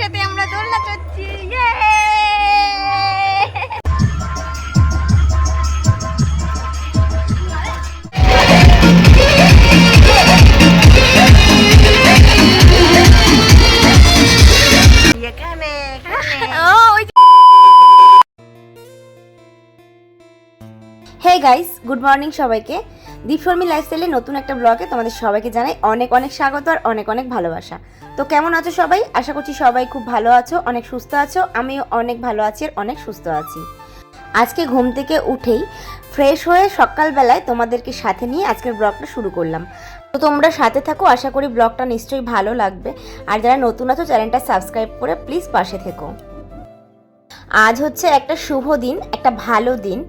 একসাথে আমরা দোলনা চড়ছি। হে গাইস, গুড মর্নিং সবাইকে। দীপশর্মী লাইফস্টাইলে নতুন একটা ব্লগে তোমাদের সবাইকে জানাই অনেক অনেক স্বাগত আর অনেক অনেক ভালোবাসা। তো কেমন আছো সবাই? আশা করছি সবাই খুব ভালো আছো, অনেক সুস্থ আছো। আমিও অনেক ভালো আছি আর অনেক সুস্থ আছি। আজকে ঘুম থেকে উঠেই ফ্রেশ হয়ে সকালবেলায় তোমাদেরকে সাথে নিয়ে আজকের ব্লগটা শুরু করলাম। তো তোমরা সাথে থাকো, আশা করি ব্লগটা নিশ্চয়ই ভালো লাগবে। আর যারা নতুন আছো চ্যানেলটা সাবস্ক্রাইব করে প্লিজ পাশে থেকো। আজ হচ্ছে একটা শুভ দিন, একটা ভালো দিন।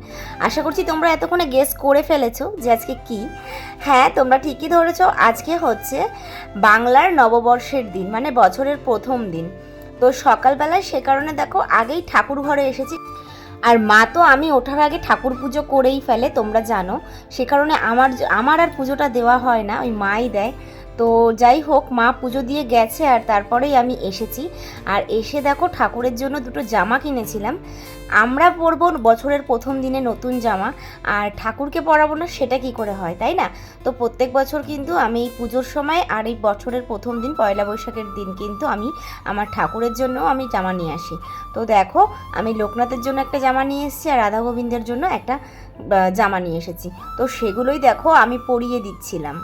আশা করছি তোমরা এতক্ষণে গেস করে ফেলেছো যে আজকে কি। হ্যাঁ, তোমরা ঠিকই ধরেছো, আজকে হচ্ছে বাংলার নববর্ষের দিন, মানে বছরের প্রথম দিন। তো সকালবেলায় সে কারণে দেখো আগেই ঠাকুর ঘরে এসেছি। আর মা তো আমি ওঠার আগে ঠাকুর পুজো করেই ফেলে, তোমরা জানো। সে কারণে আমার আর পুজোটা দেওয়া হয় না, ওই মাই দেয়। তো যাই হোক, মা পুজো দিয়ে গেছে আর তারপরেই আমি এসেছি। আর এসে দেখো ঠাকুরের জন্য দুটো জামা কিনেছিলাম। আমরা পরবো বছরের প্রথম দিনে নতুন জামা, আর ঠাকুরকে পরাবো না সেটা কি করে হয়, তাই না? তো প্রত্যেক বছর কিন্তু আমি এই পুজোর সময় আর এই বছরের প্রথম দিন পয়লা বৈশাখের দিন কিন্তু আমি আমার ঠাকুরের জন্য আমি জামা নিয়ে আসি। তো দেখো, আমি লোকনাথের জন্য একটা জামা নিয়ে এসেছি আর রাধা গোবিন্দের জন্য একটা জামা নিয়ে এসেছি। তো সেগুলোই দেখো আমি পরিয়ে দিচ্ছিলাম।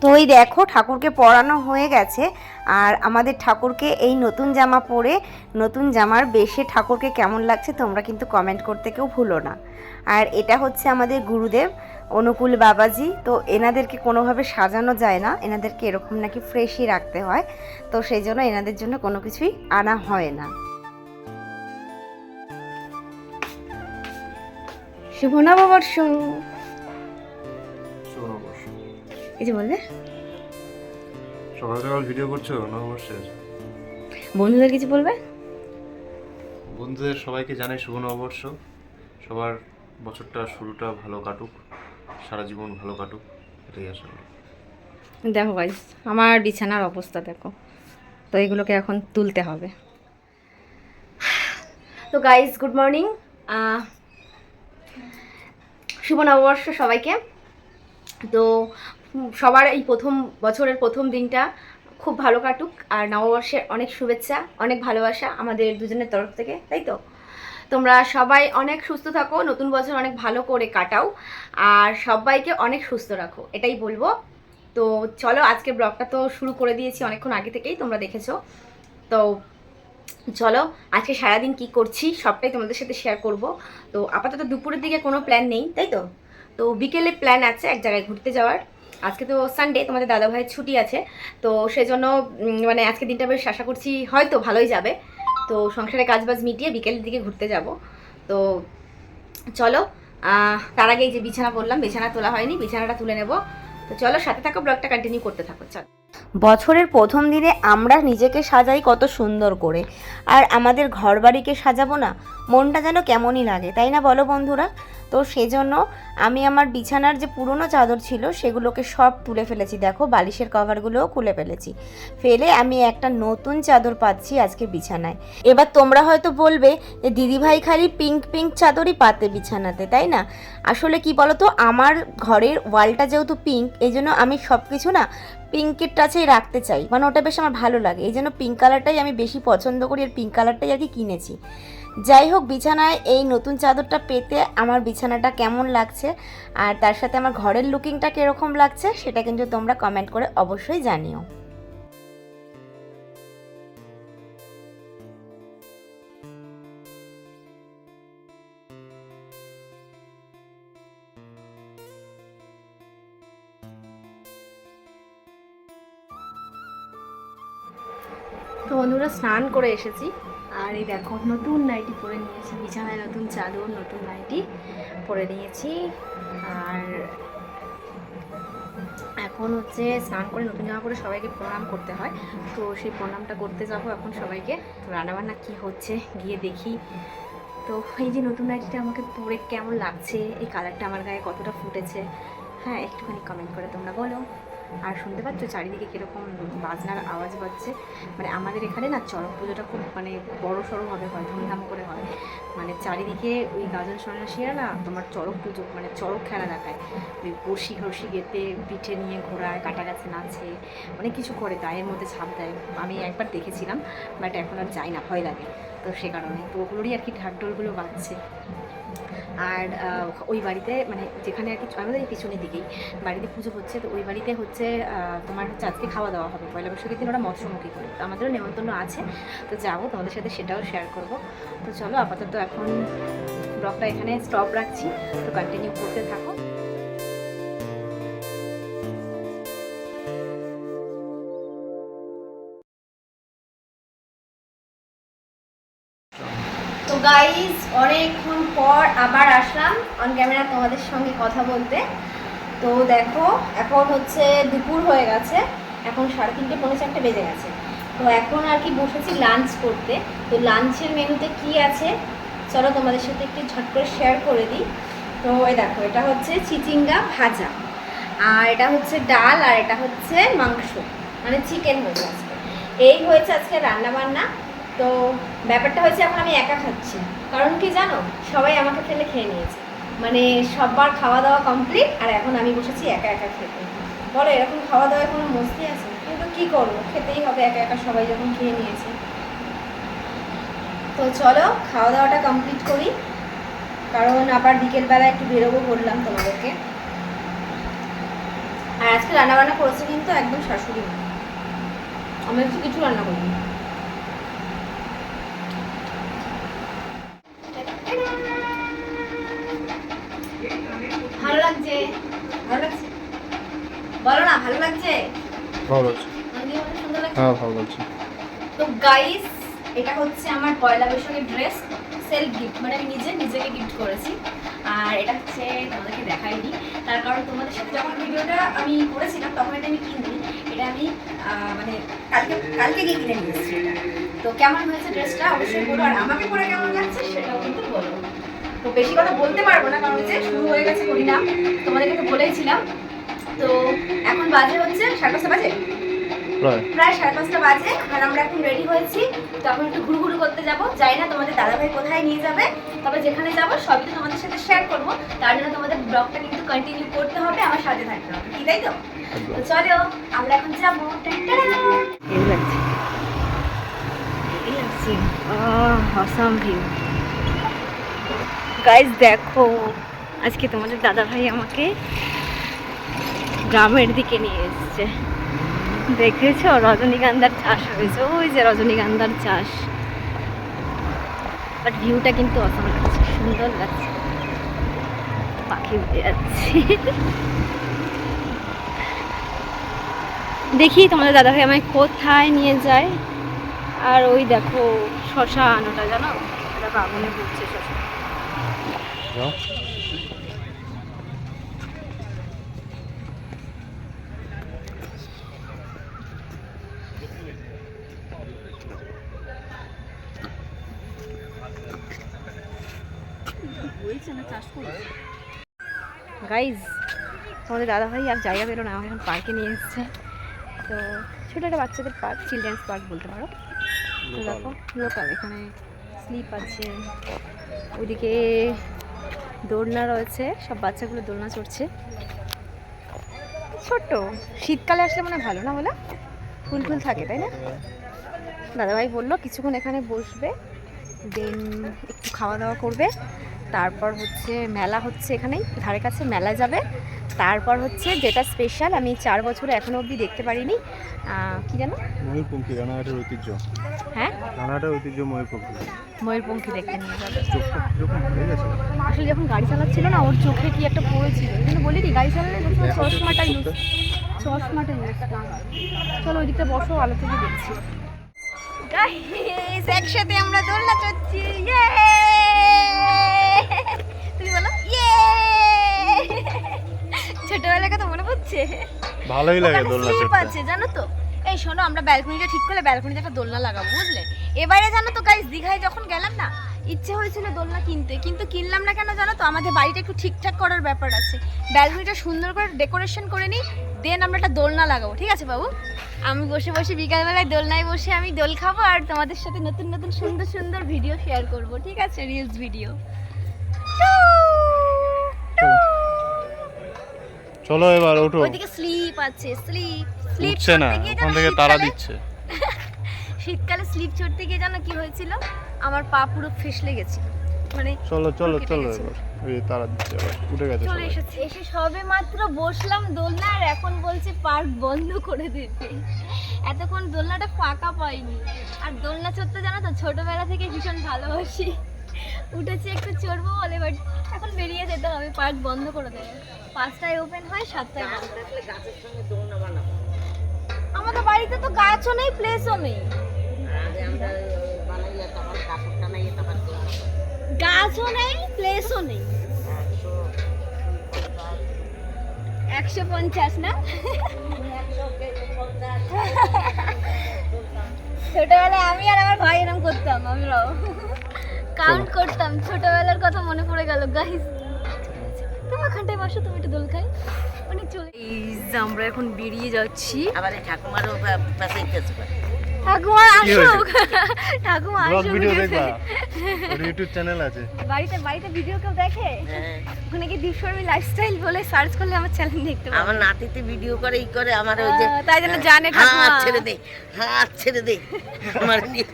তো এই দেখো ঠাকুরকে পরানো হয়ে গেছে। আর আমাদের ঠাকুরকে এই নতুন জামা পরে, নতুন জামার বেশে ঠাকুরকে কেমন লাগছে তোমরা কিন্তু কমেন্ট করতে কেউ ভুলো না। আর এটা হচ্ছে আমাদের গুরুদেব অনুকূল বাবাজি। তো এনাদেরকে কোনোভাবে সাজানো যায় না, এনাদেরকে এরকম নাকি ফ্রেশই রাখতে হয়। তো সেই জন্য এনাদের জন্য কোনো কিছুই আনা হয় না। শুভ নববর্ষ। এই যে বলবে সকাল সকাল ভিডিও করছো নববর্ষের, বন্ধুদের কিছু বলবে? বন্ধুদের সবাইকে জানাই শুভ নববর্ষ। সবার বছরটা শুরুটা ভালো কাটুক, সারা জীবন ভালো কাটুক, এটাই আশা করি। দেখো গাইস, আমার বিছানার অবস্থা দেখো। তো এগুলোকে এখন তুলতে হবে। তো গাইস, গুড মর্নিং। শুভ নববর্ষ সবাইকে। তো সবার এই প্রথম বছরের প্রথম দিনটা খুব ভালো কাটুক। আর নববর্ষের অনেক শুভেচ্ছা, অনেক ভালোবাসা আমাদের দুজনের তরফ থেকে, তাই তো? তোমরা সবাই অনেক সুস্থ থাকো, নতুন বছর অনেক ভালো করে কাটাও, আর সবাইকে অনেক সুস্থ রাখো, এটাই বলবো। তো চলো, আজকে ব্লগটা তো শুরু করে দিয়েছি অনেকক্ষণ আগে থেকেই, তোমরা দেখেছো। তো চলো, আজকে সারাদিন কি করছি সবটাই তোমাদের সাথে শেয়ার করব। তো আপাতত দুপুরের দিকে কোনো প্ল্যান নেই, তাই তো? তো বিকেলে প্ল্যান আছে এক জায়গায় ঘুরতে যাওয়ার। আজকে তো সানডে, তোমাদের দাদাভাইয়ের ছুটি আছে। তো সেজন্য মানে আজকে দিনটা বেশ আশা করছি হয়তো ভালোই যাবে। তো সংসারে কাজবাজ মিটিয়ে বিকেলের দিকে ঘুরতে যাব। তো চলো, তার আগেই যে বিছানা বললাম, বিছানা তোলা হয়নি, বিছানাটা তুলে নেব। তো চলো, সাথে থাকো, ব্লগটা কন্টিনিউ করতে থাকো। চলো। বছরের প্রথম দিনে আমরা নিজেকে সাজাই কত সুন্দর করে, আর আমাদের ঘরবাড়িকে সাজাবো না, মনটা যেন কেমনই লাগে, তাই না বলো বন্ধুরা? তো সেজন্য আমি আমার বিছানার যে পুরনো চাদর ছিল সেগুলোকে সব তুলে ফেলেছি। দেখো, বালিশের কভারগুলোও খুলে ফেলেছি। ফেলে আমি একটা নতুন চাদর পাচ্ছি আজকে বিছানায়। এবার তোমরা হয়তো বলবে যে দিদিভাই খালি পিঙ্ক পিঙ্ক চাদরই পাতে বিছানাতে, তাই না? আসলে কি বলো তো, আমার ঘরের ওয়ালটা যেহেতু পিঙ্ক, এই জন্য আমি সব কিছু না পিঙ্কের টাচেই রাখতে চাই, মানে ওটা বেশ আমার ভালো লাগে। এই জন্য পিঙ্ক কালারটাই আমি বেশি পছন্দ করি, আর পিঙ্ক কালারটাই আর কি কিনেছি। যাই হোক, বিছানায় এই নতুন চাদরটা পেতে আমার বিছানাটা কেমন লাগছে আর তার সাথে আমার ঘরের লুকিংটা কীরকম লাগছে সেটা কিন্তু তোমরা কমেন্ট করে অবশ্যই জানিও। তো বন্ধুরা, স্নান করে এসেছি। আর এই দেখো নতুন নাইটি পরে নিয়েছি, বিছানায় নতুন চাদর, নতুন নাইটি পরে নিয়েছি। আর এখন হচ্ছে স্নান করে নতুন জামা পরে সবাইকে প্রণাম করতে হয়, তো সেই প্রণামটা করতে যাবো এখন সবাইকে। তো রান্নাবান্না কী হচ্ছে গিয়ে দেখি। তো এই যে নতুন নাইটিটা আমাকে পরে কেমন লাগছে, এই কালারটা আমার গায়ে কতটা ফুটেছে, হ্যাঁ একটুখানি কমেন্ট করে তোমরা বলো। আর শুনতে পাচ্ছ চারিদিকে কীরকম বাজনার আওয়াজ পাচ্ছে। মানে আমাদের এখানে না চড়ক পুজোটা খুব মানে বড় সড়োভাবে হয়, ধুমধাম করে হয়। মানে চারিদিকে ওই গাজন সন্ন্যাসীরা না তোমার চড়ক পুজো মানে চড়ক খেলা দেখায়, ওই বড়শি ঘষি গেতে পিঠে নিয়ে ঘোরায়, কাটা গাছে নাচে, অনেক কিছু করে, গায়ের মধ্যে ছাপ দেয়। আমি একবার দেখেছিলাম, বাট এখন আর যাই না, ভয় লাগে। তো সে কারণে তো ওগুলোরই আর কি ঢাকঢোলগুলো বাজছে। আর ওই বাড়িতে মানে যেখানে আর কি আমাদের এই পিছনের দিকেই বাড়িতে পুজো হচ্ছে, তো ওই বাড়িতে হচ্ছে তোমার হচ্ছে আজকে খাওয়া দাওয়া হবে পয়লা বৈশাখের দিন, ওরা মৎস্যমুখী করে, তো আমাদেরও নেমন্তন্ন আছে, তো যাবো তোমাদের সাথে সেটাও শেয়ার করব। তো চলো আপাতত এখন ব্লগটা এখানে স্টপ রাখছি, তো কন্টিনিউ করতে থাকো। তো গাইস অনেকক্ষণ পর আবার আসলাম অন ক্যামেরা তোমাদের সঙ্গে কথা বলতে। তো দেখো এখন হচ্ছে দুপুর হয়ে গেছে, এখন 3:30 পৌনে 4 বেজে গেছে। তো এখন আর কি বসেছি লাঞ্চ করতে। তো লাঞ্চের মেনুতে কি আছে চলো তোমাদের সাথে একটু ঝট করে শেয়ার করে দিই। তো এই দেখো এটা হচ্ছে চিচিঙ্গা ভাজা, আর এটা হচ্ছে ডাল, আর এটা হচ্ছে মাংস মানে চিকেন হয়েছে আজকে। এই হয়েছে আজকে রান্না বান্না। তো ব্যাপারটা হয়েছে এখন আমি একা খাচ্ছি, কারণ কি জানো সবাই আমাকে ফেলে খেয়ে নিয়েছে, মানে সববার খাওয়া দাওয়া কমপ্লিট আর এখন আমি বসেছি একা একা খেতে। বলো এরকম খাওয়া দাওয়ায় কোনো মস্তি আছে? কিন্তু কী করবো, খেতেই হবে একা একা, সবাই যখন খেয়ে নিয়েছে। তো চলো খাওয়া দাওয়াটা কমপ্লিট করি, কারণ আবার বিকেলবেলা একটু বেরোবো বললাম তোমাদেরকে। আর আজকে রান্নাবান্না করেছে কিন্তু একদম শাশুড়ি, আমি হচ্ছে কিছু রান্না করিনি। ভালো লাগছে? ভালো লাগছে? বলো না ভালো লাগছে? ভালো লাগছে, সুন্দর লাগছে। হ্যাঁ ভালো লাগছে। তো গাইস এটা হচ্ছে আমার পয়লা বৈশাখের ড্রেস, সেলফ গিফট, মানে আমি নিজেকে গিফট করেছি। আর এটা হচ্ছে তোমাদেরকে দেখাইনি, তার কারণ তোমাদের সাথে যখন ভিডিওটা আমি করেছিলাম তখন এটা আমি কিনি, এটা আমি মানে কালকে গিয়ে কিনে নিয়ে এসেছি। তো কেমন হয়েছে ড্রেসটা অবশ্যই বলো, আর আমাকে পরে কেমন লাগছে সেটাও কিন্তু বলো। তো বেশি কথা বলতে পারবো না, কারণ হচ্ছে শুরু হয়ে গেছে করি না, তোমাদেরকে তো বলেইছিলাম। তো এখন বাজে হচ্ছে 5:30 বাজে, প্রায় 5:30 বাজে, আর আমরা এখন রেডি হয়েছি। তখন একটু ঘুরু করতে যাব, যাই না তোমাদের দাদাভাই কোথায় নিয়ে যাবে, তবে যেখানে যাব সবই তো তোমাদের সাথে শেয়ার করবো। তার জন্য তোমাদের ব্লগটা কিন্তু কন্টিনিউ করতে হবে, আমার সাথে থাকতে হবে, কি তাই তো? তো চলো আমরা এখন যাবো। অসাম ভিউ গাইস, দেখো আজকে তোমাদের দাদাভাই আমাকে গ্রামের দিকে নিয়ে এসছে। দেখেছো রজনীগন্ধার চাষ হয়েছে, ওই যে রজনীগন্ধার চাষ, বাট ভিউটা কিন্তু অসাম লাগছে, সুন্দর লাগছে, পাখি উঠে যাচ্ছে। দেখি তোমাদের দাদাভাই আমায় কোথায় নিয়ে যায়। আর ওই দেখো শ্মশান, ওটা জানো এটা আগুনে ঘুরছে শ্মশান। গাইজ তোমাদের দাদাভাই আর জায়গা পেলো না, আমাকে এখন পার্কে নিয়ে এসছে। তো ছোটো একটা বাচ্চাদের পার্ক, চিলড্রেন্স পার্ক বলতে পারো। তো দেখো লোকাল, এখানে স্লিপ আছে, ওইদিকে দোলনা রয়েছে, সব বাচ্চাগুলো দোলনা চড়ছে। ছোট্ট শীতকালে আসলে মনে ভালো না, বলো ফুল ফুল থাকে তাই না? দাদাভাই বললো কিছুক্ষণ এখানে বসবে, দেন একটু খাওয়া দাওয়া করবে, তারপর হচ্ছে মেলা হচ্ছে এখানেই ধারে কাছে মেলা যাবে, তারপর হচ্ছে যেটা স্পেশাল আমি 4 বছরে এখনো অবধি দেখতে পারিনি, কি জানো ময়ূরপঙ্খী, রানাঘাটের ঐতিহ্য। হ্যাঁ রানাঘাটের ঐতিহ্য ময়ূরপঙ্খী। ময়ূরপঙ্খী দেখতে নিয়ে যাবে। আসলে যখন গাড়ি চালাচ্ছিল না ওর চোখে কি একটা পড়েছিল, এই জন্য বলিনি গাড়ি চালালে চশমাটা ইউজ চলো ওই দিকটা বসো, আলো থেকে দেখছি। গাইস একসাথে আমরা দোলনা চড়ছি, ইয়ে! তুমি বলো ইয়ে! ছোটবেলার কথা মনে পড়ছে? ভালোই লাগে ওখানে দোলনা slip চড়তে। আছে জানো তো। এই শোনো, আমরা ব্যালকনিটা ঠিক করলে ব্যালকনিতে একটা দোলনা লাগাবো, বুঝলে? এবারে জানো তো গাইস, দীঘায় যখন গেলাম না, ইচ্ছে হয়েছিল দোলনা কিনতে, কিন্তু কিনলাম না কেন জানো তো? আমাদের বাড়িটা একটু ঠিকঠাক করার ব্যাপার আছে। ব্যালকনিটা সুন্দর করে ডেকোরেশন করে নিই, দেন আমরা একটা দোলনা লাগাবো, ঠিক আছে বাবু? আমি বসে বসে বিকালবেলায় দোলনায় বসে আমি দোল খাবো, আর তোমাদের সাথে নতুন নতুন সুন্দর সুন্দর ভিডিও শেয়ার করব, ঠিক আছে? Reels video. চলো এবার ওঠো। ওইদিকে স্লিপ আছে, স্লিপ স্লিপ উঠছে না, ওখান থেকে তারা দিচ্ছে। শীতকালে স্লিপ চড়তে গিয়ে জানো কি হয়েছিল? আমার পা পুরো ফেসলে গেছিল, মানে চলো চলো কেটে চলো গেছিল। এবার এই তারা দিচ্ছে, এবার উঠে গেছে চলে সবাই। এসেছি, এসে সবে মাত্র বসলাম দোলনা, আর এখন বলছে পার্ক বন্ধ করে দিতে। এতক্ষণ দোলনাটা ফাঁকা পাইনি। আর দোলনা চড়তে জানো তো ছোটবেলা থেকে ভীষণ ভালোবাসি, উঠেছি একটু চড়বো বলে, বাট এখন বেরিয়ে যেতে হবে, পার্ক বন্ধ করে দেবে। 5টায় ওপেন হয়, 7টায় বন্ধ। আমাদের বাড়িতে তো গাছও নেই, প্লেসও নেই, গাছও নেই, প্লেসও নেই। 150 না? ছোটবেলায় আমি আর আমার ভাই এরকম করতাম, আমরাও কাউন্ট করতাম। ছোটবেলার কথা মনে পড়ে গেল গাইস। তুমি ওখানটায় বসো, তুমি একটু দোল খাই, মানে চলে। আমরা এখন বেরিয়ে যাচ্ছি। আবার এই ঠাকুমারও পাশে ইতিহাস করে। ঠাকুমা কি হয়েছে? আসুক, ঠাকুমা ব্লগ আসুক। ভিডিও দেখবা, ওর ইউটিউব চ্যানেল আছে। বাড়িতে ভিডিও কেউ দেখে? হ্যাঁ। ওখানে কি দীপশর্মী লাইফস্টাইল বলে সার্চ করলে আমার চ্যানেল দেখতে পাবে। আমার নাতিতে ভিডিও করে ই করে আমার ওই যে তাই জন্য জানে ঠাকুমা। হাত ছেড়ে দে, হাত ছেড়ে দে, আমার নিয়ে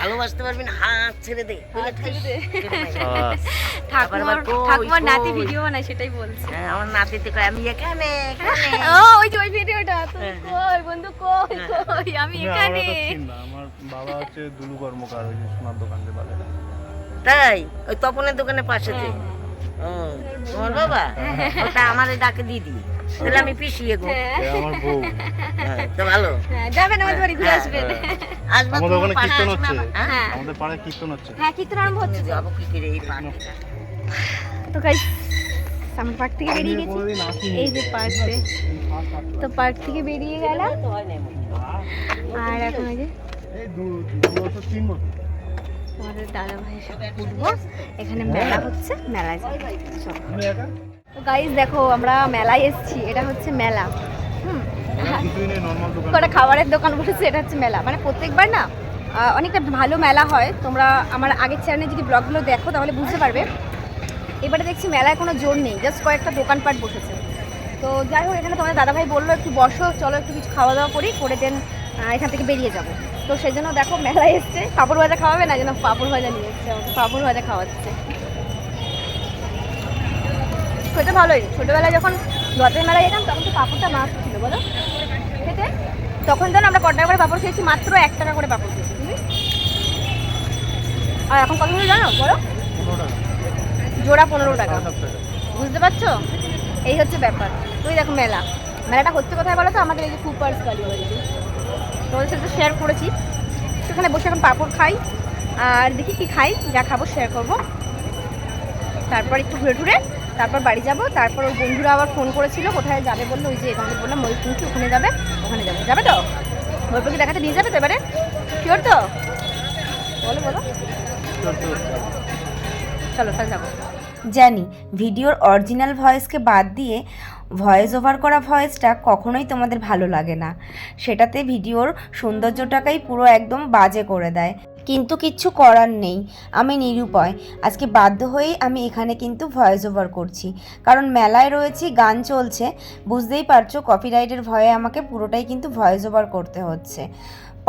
ভালোবাসতে পারবি না, হাত ছেড়ে দে, হাত ছেড়ে দে। আহ, ঠাকুমার কই, ঠাকুমার নাতি কই? ভিডিও বানায়, সেটাই বলছে। হ্যাঁ, আমার নাতিতে কয় আমি এখানে এখানে। ও ওই যে ওই ভিডিওটা, তুই কই বন্ধু, কই কই, আমি তুমি এখানে। আমার কথা চিনবা, আমার বাবা হচ্ছে দুলু কর্মকার, ওই যে সোনার দোকান যে বালে। তাই ওই তপনের দোকানের পাশে যে। ও তোমার বাবা, ওটা আমার ডাকে দিদি, তাহলে আমি পিছিয়ে গো। হ্যাঁ, এ আমার বউ। হ্যাঁ, তো ভালো হ্যাঁ, যাবেন আমাদের বাড়ি ঘুরে আসবেন। আসবা আমাদের ওখানে তুমি কীর্তন পাশে হচ্ছে, আসবে আবার। হ্যাঁ আমাদের পাড়ায় কীর্তন হচ্ছে। হ্যাঁ, কীর্তন আরম্ভ হচ্ছে তো। যাবো কি করে এই পার্কটা? তো গাইস আমরা পার্ক থেকে বেরিয়ে গেছি, কোনোদিন আসিনি। এই যে পার্কে। তো পার্ক থেকে বেরিয়ে গেলাম, তো হয় না এমন। আর এখন ওই যে এই দু বছর 3 বছর। তোমাদের দাদা ভাইয়ের সাথে ঘুরবো। এখানে মেলা হচ্ছে, মেলায় যাবো। চলো। তুমি একা? তো গাইস দেখো, আমরা মেলায় এসেছি, এটা হচ্ছে মেলা। কিছুই নেই, নর্মাল দোকান। কটা খাবারের দোকান বসেছে, এটা হচ্ছে মেলা। মানে প্রত্যেকবার না অনেকটা ভালো মেলা হয়। তোমরা আমার আগের চ্যানেলে যদি ব্লগগুলো দেখো তাহলে বুঝতে পারবে। এবারে দেখছি মেলায় কোনো জোর নেই, জাস্ট কয়েকটা দোকানপাট বসেছে। তো যাই হোক, এখানে তোমাদের দাদাভাই বললো একটু বসো, চলো একটু কিছু খাওয়া দাওয়া করি, করে দেন এখান থেকে বেরিয়ে যাবো। তো সেই জন্য দেখো মেলায় এসছে, পাঁপড় ভাজা খাওয়াবে না, যেন পাঁপড় ভাজা নিয়ে এসছে, আমাকে পাঁপড় ভাজা খাওয়াচ্ছে। খেতে ভালোই, ছোটোবেলায় যখন রথের মেলায় যেতাম তখন তো পাঁপড়টা মাস্ট ছিল, বলো খেতে। তখন যেন আমরা কত টাকা করে পাঁপড় খেয়েছি, মাত্র 1 টাকা করে পাঁপড় খেয়েছি, তুমি। আর এখন কত করে জানো বলো? 15 টাকা। জোড়া 15 টাকা, 7 টাকা। বুঝতে পারছো? এই হচ্ছে ব্যাপার। তুই দেখো মেলাটা হচ্ছে কোথায় বলো তো? আমাদের এই যে কুপার্স কালীবাড়িতে। তোমাদের সাথে শেয়ার করেছি, সেখানে বসে এখন পাঁপড় খাই, আর দেখি কি খাই, যা খাবো শেয়ার করবো। তারপর একটু ঘুরে ঘুরে তারপর বাড়ি যাব। তারপর ওর বন্ধুরা আবার ফোন করেছিল, কোথায় যাবে বললো, ওই যে এখানে বললাম ময়ূরপঙ্খী, ওখানে যাবে, ওখানে যাবে। যাবে তো? ময়ূরপঙ্খী দেখাতে নিয়ে যাবে তো এবারে? শিওর তো? বলো বলো। চলো তাহলে যাবো। জানি ভিডিওর অরিজিনাল ভয়েসকে বাদ দিয়ে ভয়েস ওভার করা ভয়েসটা কখনোই তোমাদের ভালো লাগে না, সেটাতে ভিডিওর সৌন্দর্যটাকেই পুরো একদম বাজে করে দেয়। কিন্তু কিচ্ছু করার নেই, আমি নিরুপায়। আজকে বাধ্য হয়েই আমি এখানে কিন্তু ভয়েস ওভার করছি, কারণ মেলায় রয়েছি, গান চলছে, বুঝতেই পারছো কপিরাইটের ভয়ে আমাকে পুরোটাই কিন্তু ভয়েস ওভার করতে হচ্ছে।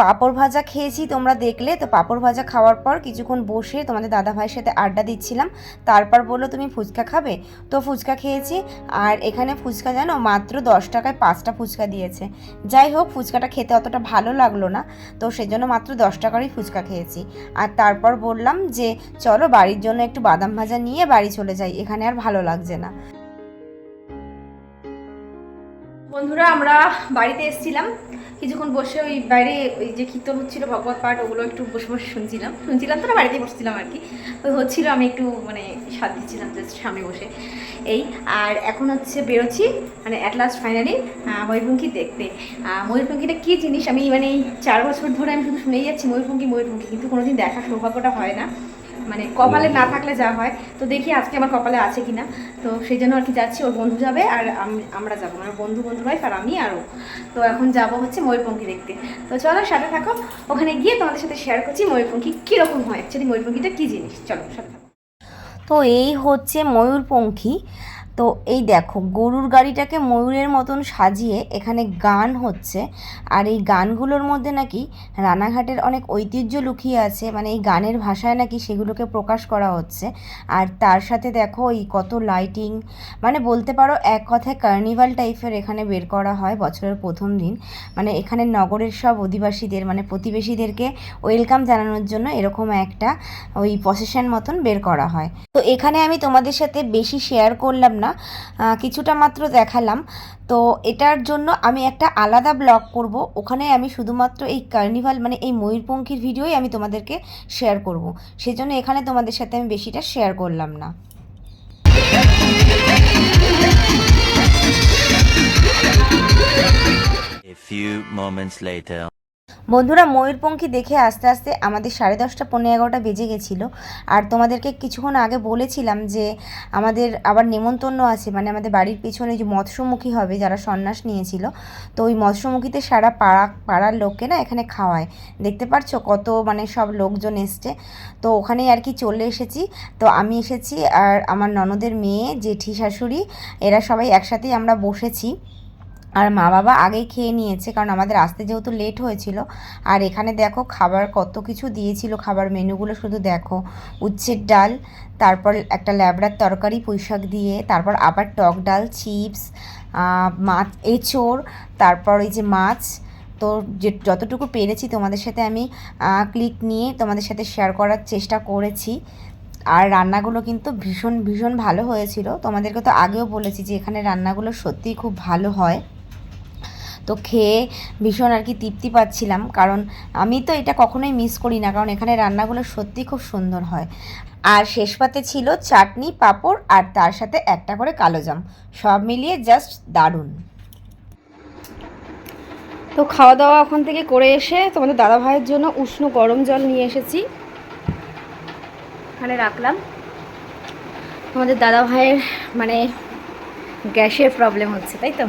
পাঁপড় ভাজা খেয়েছি, তোমরা দেখলে তো। পাঁপড় ভাজা খাওয়ার পর কিছুক্ষণ বসে তোমাদের দাদা ভাইয়ের সাথে আড্ডা দিচ্ছিলাম। তারপর বললো তুমি ফুচকা খাবে, তো ফুচকা খেয়েছি। আর এখানে ফুচকা জানো মাত্র 10 টাকায় 5টা ফুচকা দিয়েছে। যাই হোক, ফুচকাটা খেতে অতটা ভালো লাগলো না, তো সেজন্য মাত্র 10 টাকারই ফুচকা খেয়েছি। আর তারপর বললাম যে চলো বাড়ির জন্য একটু বাদাম ভাজা নিয়ে বাড়ি চলে যাই, এখানে আর ভালো লাগছে না। বন্ধুরা আমরা বাড়িতে এসেছিলাম, কিছুক্ষণ বসে ওই বাইরে ওই যে কীর্তন হচ্ছিল ভগবত পাঠ ওগুলো একটু বসে বসে শুনছিলাম তো না, বাড়িতেই বসছিলাম আর কি। ওই হচ্ছিলো, আমি একটু মানে স্বাদ দিচ্ছিলাম জাস্ট সামনে বসে এই। আর এখন হচ্ছে বেরোচ্ছি মানে অ্যাট লাস্ট ফাইনালি ময়ূরপঙ্খী দেখতে। ময়ূরপঙ্খীটা কী জিনিস আমি মানে 4 বছর ধরে আমি শুধু শুনেই যাচ্ছি ময়ূরপঙ্খী, কিন্তু কোনোদিন দেখার সৌভাগ্যটা হয় না, মানে কপালে না থাকলে যা হয়। তো দেখি আজকে আমার কপালে আছে কিনা, তো সেই জন্য আর কি যাচ্ছি। ওর বন্ধু যাবে আর আমরা যাবো, আমার বন্ধু ওয়াইফ আর আমি আরও। তো এখন যাবো হচ্ছে ময়ূরপঙ্খী দেখতে। তো চলো সাথে থাকো, ওখানে গিয়ে তোমাদের সাথে শেয়ার করছি ময়ূরপঙ্খী কীরকম হয়, অ্যাকচুয়ালি ময়ূরপঙ্খীটা কী জিনিস। চলো সাথে থাকো। তো এই হচ্ছে ময়ূরপঙ্খী। তো এই দেখো গরুর গাড়িটাকে ময়ূরের মতন সাজিয়ে এখানে গান হচ্ছে। আর এই গানগুলোর মধ্যে নাকি রানাঘাটের অনেক ঐতিহ্য লুকিয়ে আছে, মানে এই গানের ভাষায় নাকি সেগুলোকে প্রকাশ করা হচ্ছে। আর তার সাথে দেখো এই কত লাইটিং, মানে বলতে পারো এক কথায় কার্নিভাল টাইপের এখানে বের করা হয় বছরের প্রথম দিন। মানে এখানে নগরের সব অধিবাসীদের মানে প্রতিবেশীদেরকে ওয়েলকাম জানানোর জন্য এরকম একটা ওই প্রসেশন মতন বের করা হয়। তো এখানে আমি তোমাদের সাথে বেশি শেয়ার করলাম না, কিছুটা মাত্র দেখালাম। তো এটার জন্য আমি একটা আলাদা ব্লগ করব, ওখানে আমি শুধুমাত্র এই কার্নিভাল মানে এই ময়ূরপঙ্খীর ভিডিওই আমি তোমাদেরকে শেয়ার করব, সেজন্য এখানে তোমাদের সাথে আমি বেশিটা শেয়ার করলাম না। A few moments later. বন্ধুরা ময়ূরপঙ্খী দেখে আস্তে আস্তে আমাদের 10:30 পৌনে 11টা বেজে গেছিলো। আর তোমাদেরকে কিছুক্ষণ আগে বলেছিলাম যে আমাদের আবার নেমন্তন্ন আছে, মানে আমাদের বাড়ির পেছনে যে মৎস্যমুখী হবে যারা সন্ন্যাস নিয়েছিল, তো ওই মৎস্যমুখীতে সারা পাড়ার লোককে না এখানে খাওয়ায়। দেখতে পারছো কত মানে সব লোকজন এসছে। তো ওখানেই আর কি চলে এসেছি। তো আমি এসেছি আর আমার ননদের মেয়ে, জেঠি শাশুড়ি, এরা সবাই একসাথেই আমরা বসেছি। আর মা বাবা আগেই খেয়ে নিয়েছে, কারণ আমাদের আসতে যেহেতু লেট হয়েছিল। আর এখানে দেখো খাবার কত কিছু দিয়েছিল, খাবার মেনুগুলো শুধু দেখো। উচ্ছের ডাল, তারপর একটা ল্যাবড়ার তরকারি পুঁইশাক দিয়ে, তারপর আবার টক ডাল, চিপস, মাছ, এঁচোড়, তারপর এই যে মাছ। তো যতটুকু পেরেছি তোমাদের সাথে আমি ক্লিক নিয়ে তোমাদের সাথে শেয়ার করার চেষ্টা করেছি। আর রান্নাগুলো কিন্তু ভীষণ ভীষণ ভালো হয়েছিল। তোমাদেরকে তো আগেও বলেছি যে এখানে রান্নাগুলো সত্যিই খুব ভালো হয়। তো খেয়ে ভীষণ আর কি তৃপ্তি পাচ্ছিলাম, কারণ আমি তো এটা কখনোই মিস করি না, কারণ এখানে রান্নাগুলো সত্যিই খুব সুন্দর হয়। আর শেষ পাতে ছিল চাটনি, পাঁপড় আর তার সাথে একটা করে কালো জাম, সব মিলিয়ে জাস্ট দারুণ। তো খাওয়া দাওয়া ওখান থেকে করে এসে তোমাদের দাদা ভাইয়ের জন্য উষ্ণ গরম জল নিয়ে এসেছি, এখানে রাখলাম। তোমাদের দাদা ভাইয়ের মানে গ্যাসের প্রবলেম হচ্ছে, তাই তো?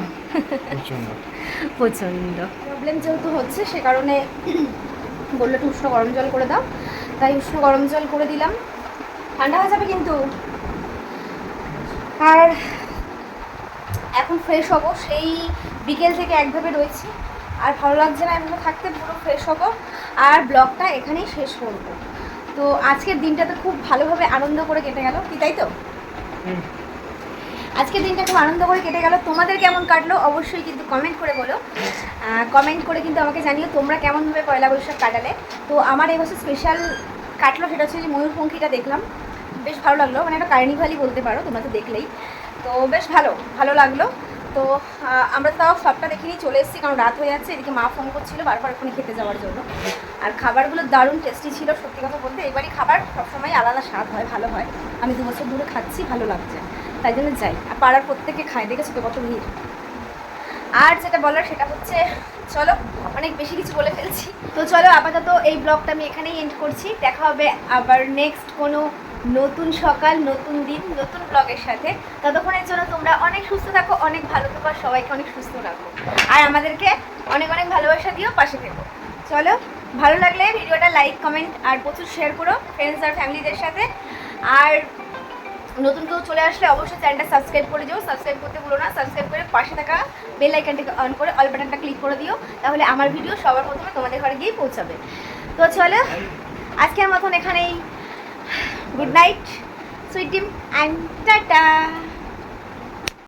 প্রচণ্ড প্রবলেম যেহেতু হচ্ছে সে কারণে বললো একটু উষ্ণ গরম জল করে দাও, তাই উষ্ণ গরম জল করে দিলাম। ঠান্ডা হয়ে যাবে কিন্তু। আর এখন ফ্রেশ হবো, সেই বিকেল থেকে একভাবে রয়েছি, আর ভালো লাগছে না এভাবে থাকতে, পুরো ফ্রেশ হবো আর ব্লগটা এখানেই শেষ করবো। তো আজকের দিনটাতে খুব ভালোভাবে আনন্দ করে কেটে গেল, কি তাই তো? আজকের দিনটা খুব আনন্দ করে কেটে গেল। তোমাদের কেমন কাটলো অবশ্যই কিন্তু কমেন্ট করে বলো, কমেন্ট করে কিন্তু আমাকে জানিও তোমরা কেমনভাবে পয়লা বৈশাখ কাটালে। তো আমার এবছর স্পেশাল কাটলো সেটা হচ্ছে যে ময়ূরপঙ্খীটা দেখলাম, বেশ ভালো লাগলো, মানে একটা কার্নিভালই বলতে পারো, তোমরা তো দেখলেই। তো বেশ ভালো লাগলো। তো আমরা তাও সবটা দেখিনি, চলে এসেছি কারণ রাত হয়ে যাচ্ছে। এদিকে মা ফোন করছিল বারবার ওখানে খেতে যাওয়ার জন্য। আর খাবারগুলো দারুণ টেস্টি ছিল, সত্যি কথা বলতে। এবারই খাবার সবসময় আলাদা স্বাদ হয়, ভালো হয়। আমি 2 বছর ধরে খাচ্ছি, ভালো লাগছে, তাই জন্য যাই। আর পাড়ার প্রত্যেকে খায়, দেখেছো তো কত ভিড়। আর যেটা বলার সেটা হচ্ছে, চলো অনেক বেশি কিছু বলে ফেলছি, তো চলো আপাতত এই ব্লগটা আমি এখানেই এন্ড করছি। দেখা হবে আবার নেক্সট কোনো নতুন সকাল, নতুন দিন, নতুন ব্লগের সাথে। ততক্ষণের জন্য তোমরা অনেক সুস্থ থাকো, অনেক ভালো থাকো, আর সবাইকে অনেক সুস্থ রাখো, আর আমাদেরকে অনেক অনেক ভালোবাসা দিও, পাশে থেকো। চলো, ভালো লাগলে ভিডিওটা লাইক, কমেন্ট আর প্রচুর শেয়ার করো ফ্রেন্ডস আর ফ্যামিলিদের সাথে। আর নতুন কেউ চলে আসলে অবশ্যই চ্যানেলটা সাবস্ক্রাইব করে দিও, সাবস্ক্রাইব করতে ভুলো না। সাবস্ক্রাইব করে পাশে থাকা বেল আইকনটাকে অন করে অল বাটনটা ক্লিক করে দিও, তাহলে আমার ভিডিও সবার প্রথমে তোমাদের ঘরে গিয়ে পৌঁছাবে। তো চলো আজকের মতন এখানেই good night, sweet dream and tata.